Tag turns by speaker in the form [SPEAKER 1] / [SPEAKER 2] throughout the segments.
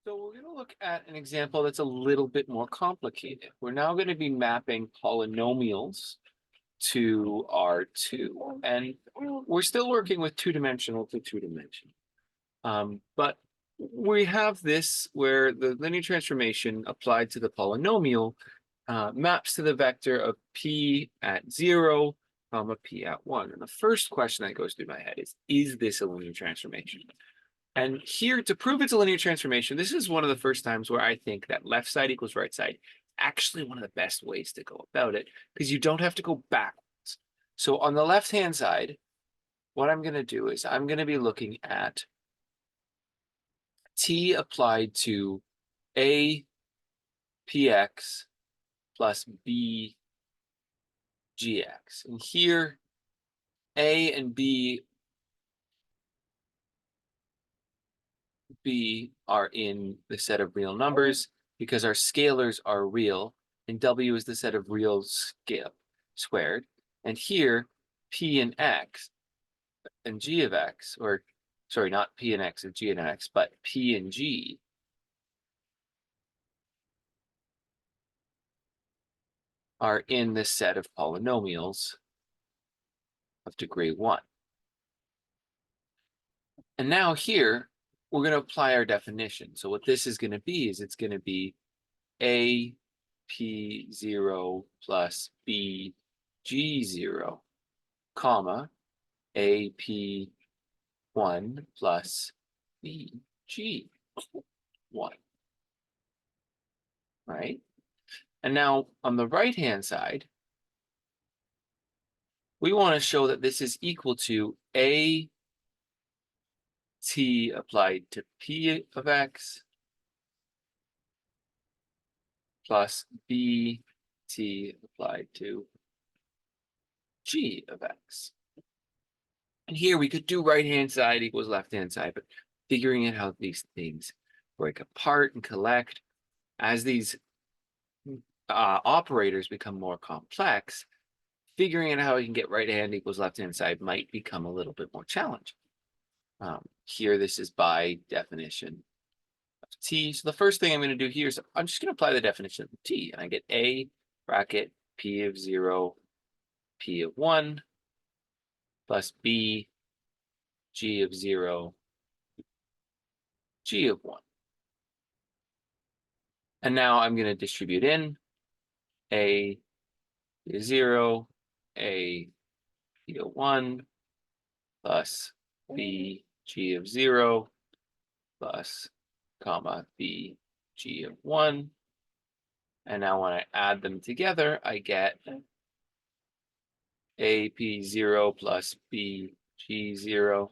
[SPEAKER 1] So we're going to look at an example that's a little bit more complicated. We're now going to be mapping polynomials to R2, and we're still working with two-dimensional to two-dimensional. But we have this where the linear transformation applied to the polynomial maps to the vector of p at 0, comma p at 1. And the first question that goes through my head is this a linear transformation? And here, to prove it's a linear transformation, this is one of the first times where I think that left side equals right side actually one of the best ways to go about it, because you don't have to go backwards. So on the left-hand side, what I'm going to do is I'm going to be looking at t applied to a px plus b gx. And here, a and b are in the set of real numbers because our scalars are real, and w is the set of real scale squared. And here, p and x and g of x, or sorry, not p and x and g and x, but p and g are in this set of polynomials of degree 1. And now here, we're going to apply our definition. So what this is going to be is it's going to be a p0 plus b g0, comma, a p1 plus b g1, right? And now on the right-hand side, we want to show that this is equal to a t applied to p of x plus b t applied to g of x. And here we could do right-hand side equals left-hand side, but figuring out how these things break apart and collect as these operators become more complex, figuring out how we can get right-hand equals left-hand side might become a little bit more challenging. Here, this is by definition of t. So the first thing I'm going to do here is I'm just going to apply the definition of t, and I get a bracket p of 0, p of 1, plus b g of 0, g of 1. And now I'm going to distribute in a p of 0, a p of 1, plus b g of 0, plus comma b g of 1. And now when I add them together, I get a p0 plus b g0,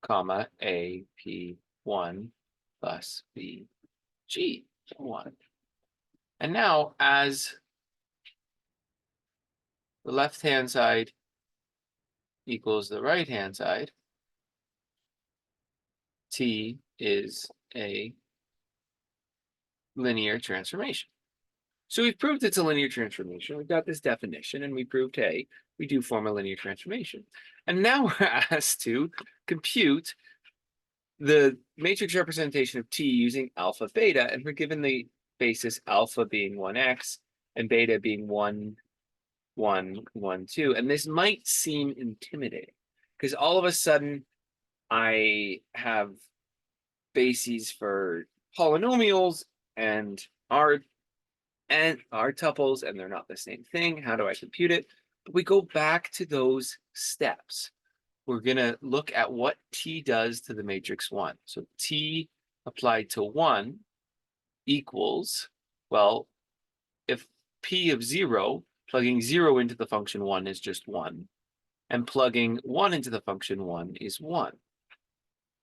[SPEAKER 1] comma a p1 plus b g1. And now as the left-hand side equals the right-hand side, t is a linear transformation. So we've proved it's a linear transformation. We've got this definition, and we proved, hey, we do form a linear transformation. And now we're asked to compute the matrix representation of t using alpha beta, and we're given the basis alpha being 1x and beta being 1, 1, 1, 2. And this might seem intimidating because all of a sudden I have bases for polynomials and R tuples, and they're not the same thing. How do I compute it? But we go back to those steps. We're going to look at what t does to the matrix 1. So t applied to 1 equals, well, if p of 0, plugging 0 into the function 1 is just 1, and plugging 1 into the function 1 is 1.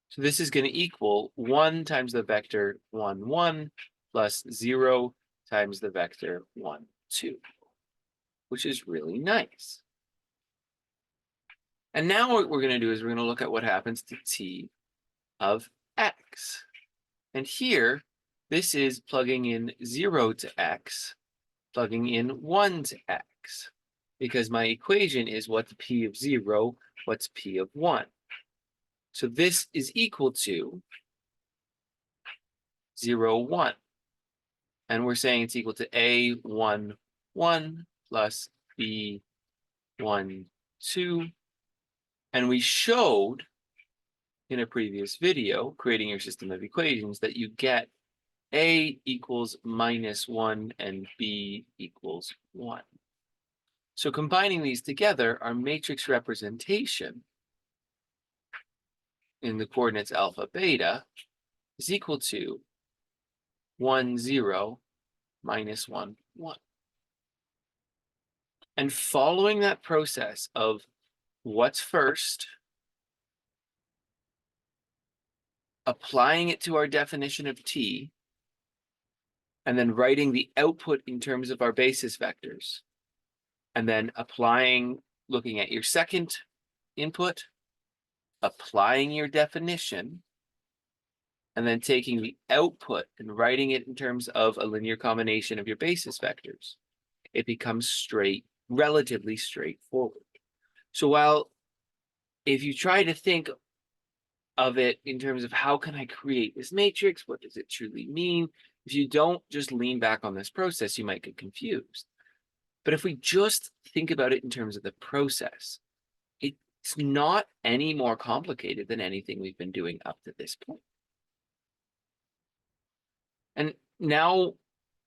[SPEAKER 1] So this is going to equal 1 times the vector 1, 1, plus 0 times the vector 1, 2, which is really nice. And now what we're going to do is we're going to look at what happens to t of x. And here, this is plugging in 0 to x, plugging in 1 to x, because my equation is what's p of 0, what's p of 1. So this is equal to 0, 1. And we're saying it's equal to A, 1, 1 plus B, 1, 2. And we showed in a previous video, creating your system of equations, that you get A equals -1 and B equals 1. So combining these together, our matrix representation in the coordinates alpha, beta is equal to 1, 0, -1, 1. And following that process of what's first, applying it to our definition of T, and then writing the output in terms of our basis vectors, and then looking at your second input, applying your definition, and then taking the output and writing it in terms of a linear combination of your basis vectors, it becomes relatively straightforward. So while if you try to think of it in terms of how can I create this matrix, what does it truly mean? If you don't just lean back on this process, you might get confused. But if we just think about it in terms of the process, it's not any more complicated than anything we've been doing up to this point. And now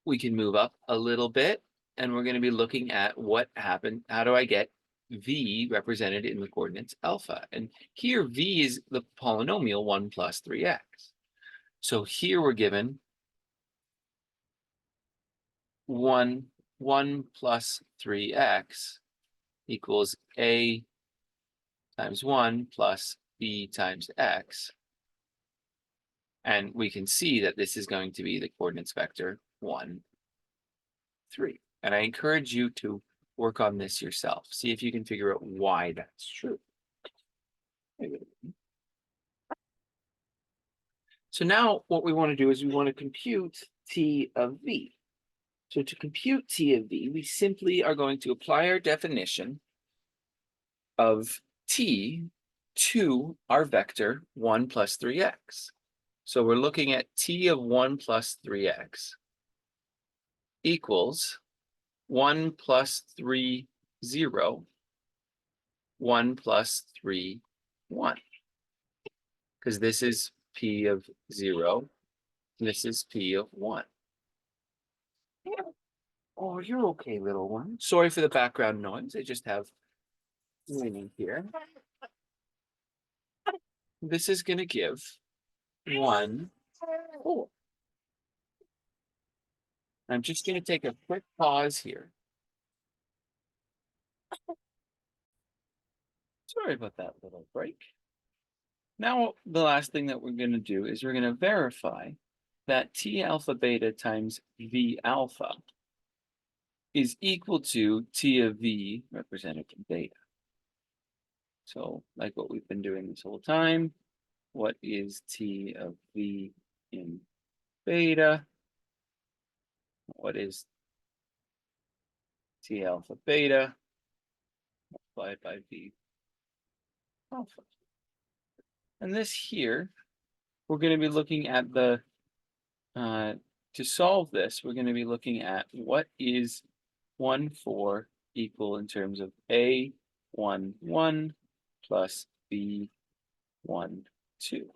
[SPEAKER 1] we can move up a little bit, and we're going to be looking at what happened. How do I get V represented in the coordinates alpha? And here V is the polynomial 1 plus 3x. So here we're given 1 plus 3x equals A times 1 plus B times x. And we can see that this is going to be the coordinates vector 1, 3. And I encourage you to work on this yourself. See if you can figure out why that's true. So now what we want to do is we want to compute T of V. So to compute T of V, we simply are going to apply our definition of T to our vector 1 plus 3x. So we're looking at T of 1 plus 3x equals 1 plus 3, 0, 1 plus 3, 1. Because this is P of 0, this is P of 1. Oh, you're okay, little one. Sorry for the background noise. I just have Winnie here. This is going to give 1, 4. I'm just going to take a quick pause here. Sorry about that little break. Now, the last thing that we're going to do is we're going to verify that T alpha beta times V alpha is equal to T of V represented in beta. So, like what we've been doing this whole time, what is T of V in beta? What is T alpha beta multiplied by V alpha? And this here, we're going to be looking at to solve this, we're going to be looking at what is 1, 4 equal in terms of A, 1, 1 plus B, 1, 2.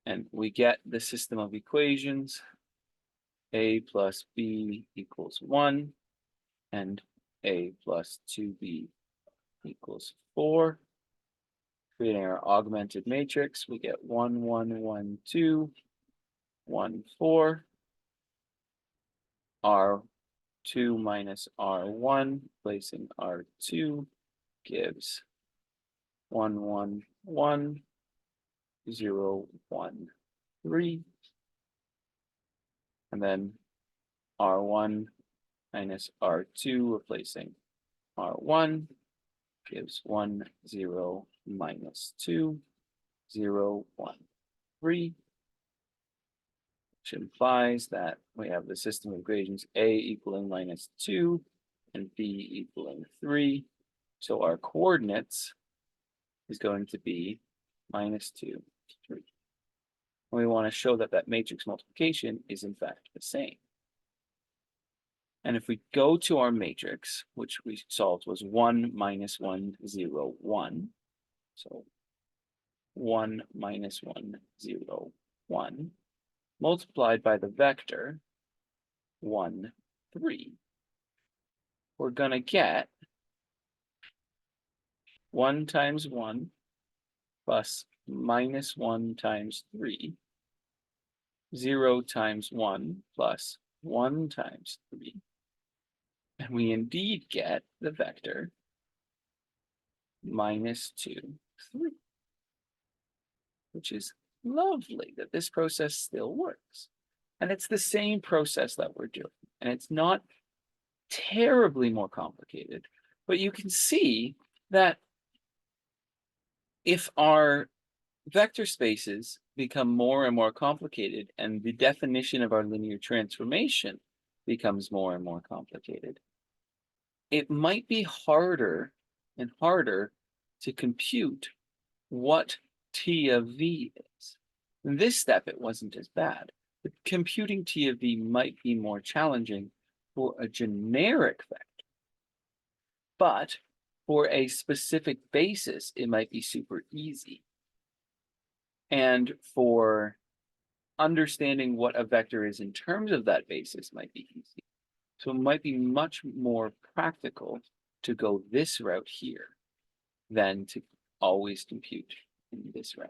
[SPEAKER 1] And we get the system of equations, A plus B equals 1, and A plus 2B equals 4. Creating our augmented matrix, we get 1, 1, 1, 2, 1, 4. R2 minus R1, placing R2 gives 1, 1, 1, 0, 1, 3. And then R1 minus R2, replacing R1, gives 1, 0, minus 2, 0, 1, 3. Which implies that we have the system of equations A equaling -2 and B equaling 3. So our coordinates is going to be
[SPEAKER 2] minus 2, 3. And we want to show that that matrix multiplication is in fact the same. And if we go to our matrix, which we solved was 1 minus 1, 0, 1. So 1 minus 1, 0, 1, multiplied by the vector 1, 3. We're going to get 1 times 1 plus minus 1 times 3, 0 times 1 plus 1 times 3. And we indeed get the vector minus 2, 3, which is lovely that this process still works. And it's the same process that we're doing. And it's not terribly more complicated, but you can see that if our vector spaces become more and more complicated and the definition of our linear transformation becomes more and more complicated, it might be harder and harder to compute what T of V is. In this step, it wasn't as bad, but computing T of V might be more challenging for a generic vector. But for a specific basis, it might be super easy. And for understanding what a vector is in terms of that basis might be easy. So it might be much more practical to go this route here than to always compute in this route.